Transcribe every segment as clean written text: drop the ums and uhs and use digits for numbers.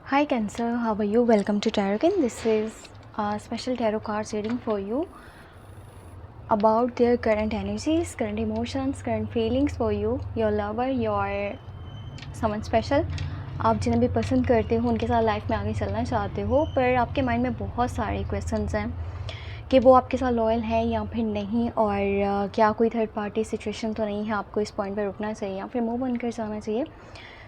Hi Cancer, how are you? Welcome to Tarot Kin. This is a special tarot cards reading for you about their current energies, current emotions, current feelings for you, your lover, your someone special. आप जिन्हें भी पसंद करते हो उनके साथ life में आगे चलना चाहते हो, पर आपके माइंड में बहुत सारे क्वेश्चंस हैं कि वो आपके साथ लॉयल है या फिर नहीं, और क्या कोई थर्ड पार्टी सिचुएशन तो नहीं है, आपको इस पॉइंट पर रुकना चाहिए या फिर मूव ऑन कर जाना चाहिए।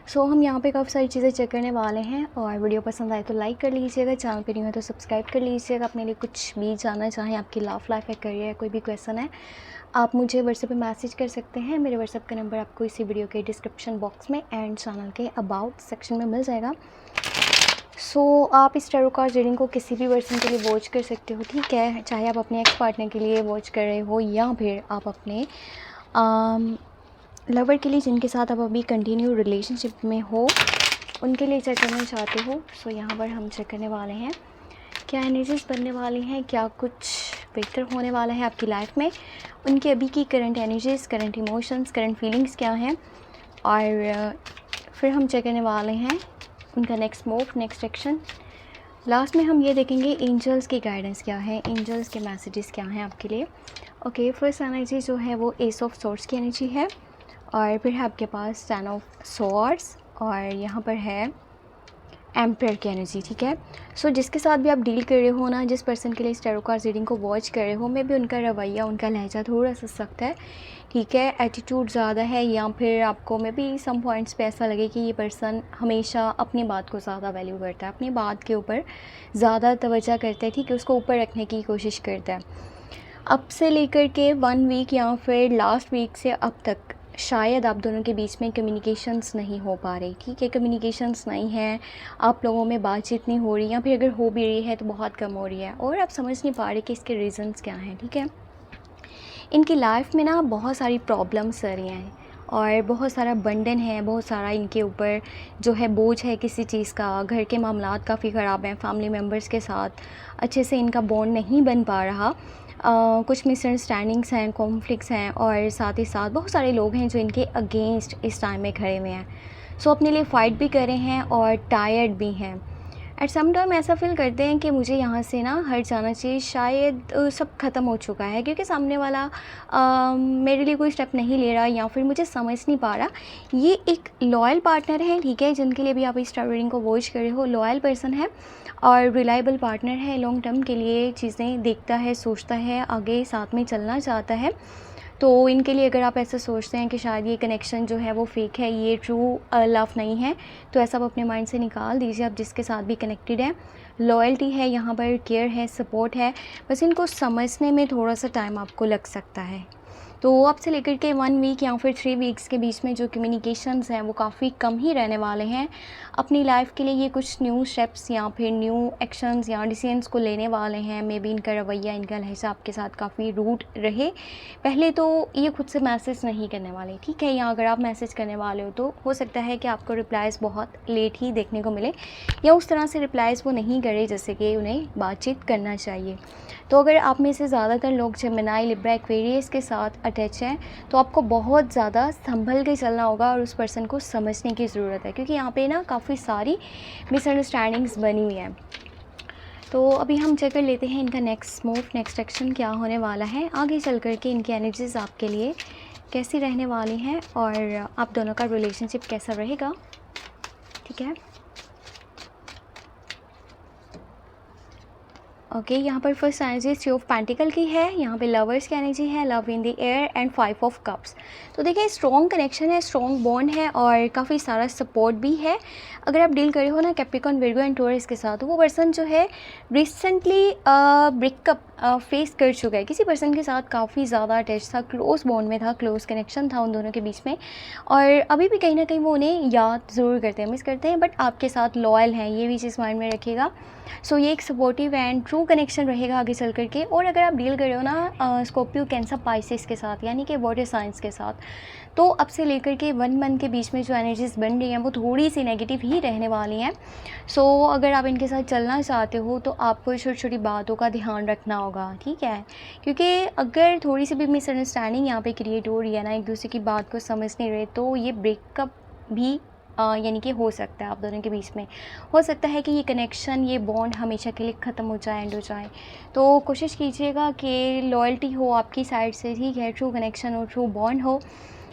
सो हम यहाँ पे काफ़ी सारी चीज़ें चेक करने वाले हैं, और वीडियो पसंद आए तो लाइक कर लीजिएगा, चैनल पे नहीं है तो सब्सक्राइब कर लीजिएगा। अपने लिए कुछ भी जानना चाहें, आपकी लव लाइफ है, करियर है, कोई भी क्वेश्चन है, आप मुझे व्हाट्सएप पे मैसेज कर सकते हैं। मेरे व्हाट्सएप का नंबर आपको इसी वीडियो के डिस्क्रिप्शन बॉक्स में एंड चैनल के अबाउट सेक्शन में मिल जाएगा। सो आप इस टैरो कार्ड रीडिंग को किसी भी पर्सन के लिए वॉच कर सकते हो, ठीक है, चाहे आप अपने एक्स पार्टनर के लिए वॉच कर रहे हो या फिर आप अपने लवर के लिए जिनके साथ आप अभी कंटिन्यू रिलेशनशिप में हो उनके लिए चेक करना चाहते हो। सो यहाँ पर हम चेक करने वाले हैं क्या एनर्जीज बनने वाली हैं, क्या कुछ बेहतर होने वाला है आपकी लाइफ में, उनकी अभी की current energies, current emotions, current feelings क्या हैं, और फिर हम चेक करने वाले हैं उनका next move, next action. Last में हम ये देखेंगे एंजल्स की गाइडेंस क्या है, एंजल्स के मैसेजेस क्या हैं आपके लिए। ओके, फर्स्ट एनर्जी जो है वो एस ऑफ सोर्ड्स की एनर्जी है, और फिर है आपके पास 10 ऑफ स्वॉर्ड्स, और यहाँ पर है एम्पायर की एनर्जी, ठीक है। सो जिसके साथ भी आप डील कर रहे हो ना, जिस पर्सन के लिए इस टैरो कार्ड रीडिंग को वॉच कर रहे हो, मे भी उनका रवैया, उनका लहजा थोड़ा सा सख्त है, ठीक है, एटीट्यूड ज़्यादा है, या फिर आपको मे बी सम पॉइंट्स पे ऐसा लगे कि ये पर्सन हमेशा अपनी बात को ज़्यादा वैल्यू करता है, अपनी बात के ऊपर ज़्यादा तवज्जो करता है, ठीक है, उसको ऊपर रखने की कोशिश करता है। अब से लेकर के 1 वीक या फिर लास्ट वीक से अब तक शायद आप दोनों के बीच में कम्युनिकेशंस नहीं हो पा रही, ठीक है, कम्युनिकेशंस नहीं है, आप लोगों में बातचीत नहीं हो रही, या फिर अगर हो भी रही है तो बहुत कम हो रही है, और आप समझ नहीं पा रहे कि इसके रीज़न्स क्या हैं, ठीक है। इनकी लाइफ में ना बहुत सारी प्रॉब्लम्स आ रही हैं, और बहुत सारा बर्डन है, बहुत सारा इनके ऊपर जो है बोझ है किसी चीज़ का, घर के मामलात काफ़ी ख़राब हैं, फैमिली मेम्बर्स के साथ अच्छे से इनका बॉन्ड नहीं बन पा रहा, कुछ मिसअंडरस्टैंडिंग्स हैं, कॉन्फ्लिक्ट्स हैं, और साथ ही साथ बहुत सारे लोग हैं जो इनके अगेंस्ट इस टाइम में खड़े हुए हैं। सो अपने लिए फ़ाइट भी कर रहे हैं और टायर्ड भी हैं। एट सम टाइम ऐसा फ़ील करते हैं कि मुझे यहाँ से ना हट जाना चाहिए, शायद सब ख़त्म हो चुका है, क्योंकि सामने वाला मेरे लिए कोई स्टेप नहीं ले रहा, या फिर मुझे समझ नहीं पा रहा। ये एक लॉयल पार्टनर है, ठीक है, जिनके लिए भी आप इस टैरो रीडिंग को वॉच कर रहे हो, लॉयल पर्सन है और रिलायबल पार्टनर है, लॉन्ग टर्म के लिए चीज़ें देखता है, सोचता है, आगे साथ में चलना चाहता है। तो इनके लिए अगर आप ऐसा सोचते हैं कि शायद ये कनेक्शन जो है वो फेक है, ये ट्रू लव नहीं है, तो ऐसा आप अपने माइंड से निकाल दीजिए। आप जिसके साथ भी कनेक्टेड है, लॉयल्टी है यहाँ पर, केयर है, सपोर्ट है, बस इनको समझने में थोड़ा सा टाइम आपको लग सकता है। तो अब से लेकर के 1 वीक या फिर 3 वीक्स के बीच में जो कम्युनिकेशंस हैं वो काफ़ी कम ही रहने वाले हैं। अपनी लाइफ के लिए ये कुछ न्यू स्टेप्स या फिर न्यू एक्शंस या डिसीजंस को लेने वाले हैं। मे बी इनका रवैया, इनका लहजा आपके साथ काफ़ी रूड रहे। पहले तो ये खुद से मैसेज नहीं करने वाले, ठीक है, या अगर आप मैसेज करने वाले हो तो हो सकता है कि आपको रिप्लाइज़ बहुत लेट ही देखने को मिले, या उस तरह से रिप्लाइज़ वो नहीं करे जैसे कि उन्हें बातचीत करना चाहिए। तो अगर आप में से ज़्यादातर लोग जेमिनी, लिब्रा, एक्वेरियस के साथ अटैच हैं, तो आपको बहुत ज़्यादा संभल के चलना होगा और उस पर्सन को समझने की ज़रूरत है, क्योंकि यहाँ पे ना काफ़ी सारी मिसअंडरस्टैंडिंग्स बनी हुई हैं। तो अभी हम चेक कर लेते हैं इनका नेक्स्ट मूव, नेक्स्ट एक्शन क्या होने वाला है, आगे चल कर के इनकी एनर्जीज़ आपके लिए कैसी रहने वाली हैं, और आप दोनों का रिलेशनशिप कैसा रहेगा, ठीक है। ओके, यहाँ पर फर्स्ट एनर्जी 3 ऑफ पेंटिकल की है, यहाँ पे लवर्स की एनर्जी है, love in the air, and 5 of cups. तो देखिए स्ट्रॉन्ग कनेक्शन है, स्ट्रॉन्ग बॉन्ड है, और काफ़ी सारा सपोर्ट भी है। अगर आप डील करे हो ना कैप्रिकॉर्न, विर्गो एंड टॉरस के साथ, तो वो पर्सन जो है रिसेंटली ब्रेकअप फेस कर चुका है, किसी पर्सन के साथ काफ़ी ज़्यादा अटैच था, क्लोज बॉन्ड में था, क्लोज कनेक्शन था उन दोनों के बीच में, और अभी भी कहीं ना कहीं वो उन्हें याद ज़रूर करते हैं, मिस करते हैं, बट आपके साथ लॉयल हैं, ये भी चीज़ माइंड में रखिएगा। सो ये एक सपोर्टिव एंड ट्रू कनेक्शन रहेगा आगे चल करके। और अगर आप डील कर रहे हो ना स्कॉर्पियो, कैंसर, पाइसेस के साथ, यानी कि वाटर साइंस के साथ, तो अब से लेकर के 1 मंथ के बीच में जो एनर्जीज बन रही हैं वो थोड़ी सी नेगेटिव ही रहने वाली हैं। सो अगर आप इनके साथ चलना चाहते हो तो आपको छोटी छोटी बातों का ध्यान रखना होगा, ठीक है, क्योंकि अगर थोड़ी सी भी मिसअंडरस्टैंडिंग यहाँ पे क्रिएट हो रही है ना, एक दूसरे की बात को समझ नहीं रहे, तो ये ब्रेकअप भी यानी कि हो सकता है आप दोनों के बीच में हो सकता है कि ये कनेक्शन, ये बॉन्ड हमेशा के लिए ख़त्म हो जाए, एंड हो जाए। तो कोशिश कीजिएगा कि लॉयल्टी हो आपकी साइड से, ठीक है, ट्रू कनेक्शन हो, ट्रू बॉन्ड हो,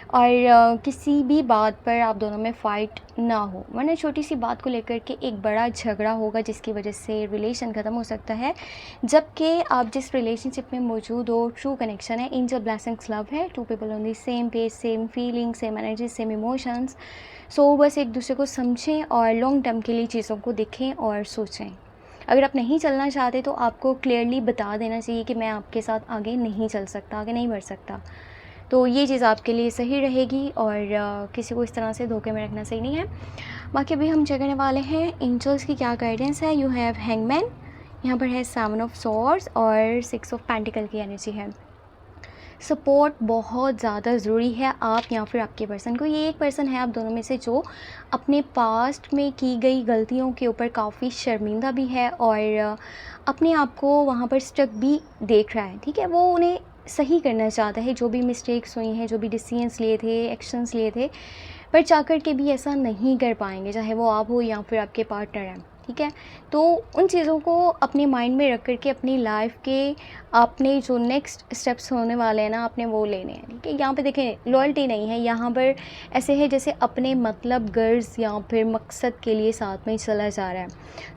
और किसी भी बात पर आप दोनों में फ़ाइट ना हो, वरना छोटी सी बात को लेकर के एक बड़ा झगड़ा होगा जिसकी वजह से रिलेशन ख़त्म हो सकता है। जबकि आप जिस रिलेशनशिप में मौजूद हो, ट्रू कनेक्शन है, एंजल ब्लेसिंग्स लव है, two people on the same page, same feeling, same energy, same emotions. So बस एक दूसरे को समझें और लॉन्ग टर्म के लिए चीज़ों को देखें और सोचें। अगर आप नहीं चलना चाहते तो आपको क्लियरली बता देना चाहिए कि मैं आपके साथ आगे नहीं चल सकता, आगे नहीं बढ़ सकता। तो ये चीज़ आपके लिए सही रहेगी, और किसी को इस तरह से धोखे में रखना सही नहीं है। बाकी अभी हम चेक करने वाले हैं एंजल्स की क्या गाइडेंस है। यू हैव हैंगमैन, यहाँ पर है 7 ऑफ स्वॉर्ड्स और 6 ऑफ पेंटिकल की एनर्जी है। सपोर्ट बहुत ज़्यादा ज़रूरी है आप या फिर आपके पर्सन को। ये एक पर्सन है आप दोनों में से जो अपने पास्ट में की गई गलतियों के ऊपर काफ़ी शर्मिंदा भी है, और अपने आप को वहाँ पर स्टक भी देख रहा है, ठीक है। वो उन्हें सही करना चाहता है, जो भी मिस्टेक्स हुई हैं, जो भी डिसीजंस लिए थे, एक्शंस लिए थे, पर चाह के भी ऐसा नहीं कर पाएंगे, चाहे वो आप हो या फिर आपके पार्टनर हैं, ठीक है। तो उन चीज़ों को अपने माइंड में रख कर के अपनी लाइफ के आपने जो नेक्स्ट स्टेप्स होने वाले हैं ना, आपने वो लेने हैं, ठीक है। यहाँ पे देखें लॉयल्टी नहीं है, यहाँ पर ऐसे है जैसे अपने मतलब गर्ज या फिर मकसद के लिए साथ में चला जा रहा है।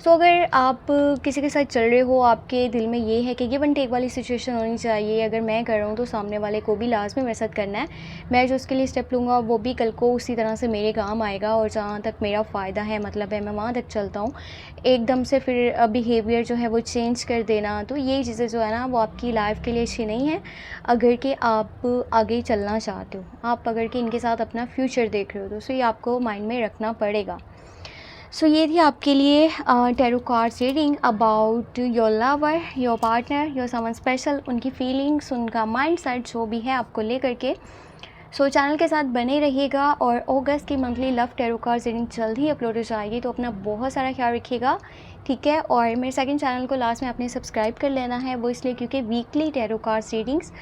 सो अगर आप किसी के साथ चल रहे हो, आपके दिल में ये है कि गिव एंड टेक वाली सिचुएशन होनी चाहिए, अगर मैं कर रहा हूँ तो सामने वाले को भी लास्ट में मेरे साथ करना है, मैं जो उसके लिए स्टेप लूँगा वो भी कल को उसी तरह से मेरे काम आएगा, और जहाँ तक मेरा फ़ायदा है, मतलब है, मैं वहाँ तक चलता हूँ। एकदम से फिर बिहेवियर जो है वो चेंज कर देना, तो ये चीज़ें जो है ना वो आपकी लाइफ के लिए अच्छी नहीं है। अगर कि आप आगे चलना चाहते हो, आप अगर कि इनके साथ अपना फ्यूचर देख रहे हो, तो ये आपको माइंड में रखना पड़ेगा। सो ये थी आपके लिए tarot cards reading about your lover, your partner, your someone special, उनकी फीलिंग्स, उनका माइंडसेट जो भी है आपको लेकर के। सो चैनल के साथ बने रहिएगा, और अगस्त की monthly love tarot cards reading जल्द ही अपलोड हो जाएगी, तो अपना बहुत सारा ख्याल रखिएगा, ठीक है। और मेरे सेकंड चैनल को लास्ट में आपने सब्सक्राइब कर लेना है, वो इसलिए क्योंकि वीकली टैरो कार्ड्स रीडिंग्स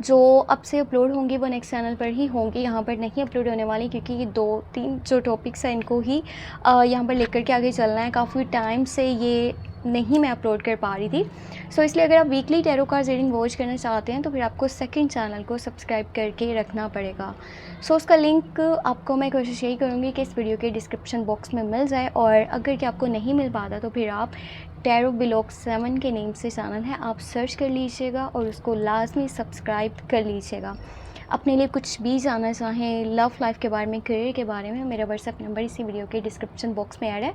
जो अब से अपलोड होंगी वो नेक्स्ट चैनल पर ही होंगी, यहाँ पर नहीं अपलोड होने वाली, क्योंकि ये 2-3 जो टॉपिक्स हैं इनको ही यहाँ पर लेकर के आगे चलना है। काफ़ी टाइम से ये नहीं मैं अपलोड कर पा रही थी, सो इसलिए अगर आप weekly tarot cards reading watch करना चाहते हैं तो फिर आपको सेकंड चैनल को सब्सक्राइब करके रखना पड़ेगा। सो उसका लिंक आपको मैं कोशिश यही करूँगी कि इस वीडियो के डिस्क्रिप्शन बॉक्स में मिल जाए, और अगर कि आपको नहीं मिल पाता तो फिर आप टैरो ब्लॉग 7 के नेम से चैनल है, आप सर्च कर लीजिएगा और उसको लाजमी सब्सक्राइब कर लीजिएगा। अपने लिए कुछ भी जानना चाहें लव लाइफ के बारे में, करियर के बारे में, मेरा व्हाट्सएप नंबर इसी वीडियो के डिस्क्रिप्शन बॉक्स में ऐड है,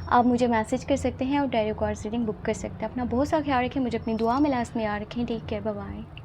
आप मुझे मैसेज कर सकते हैं और टैरो कार्ड्स रीडिंग बुक कर सकते हैं। अपना बहुत सा ख्याल रखें, मुझे अपनी दुआ में लास्ट में याद रखें। Take care, bye bye.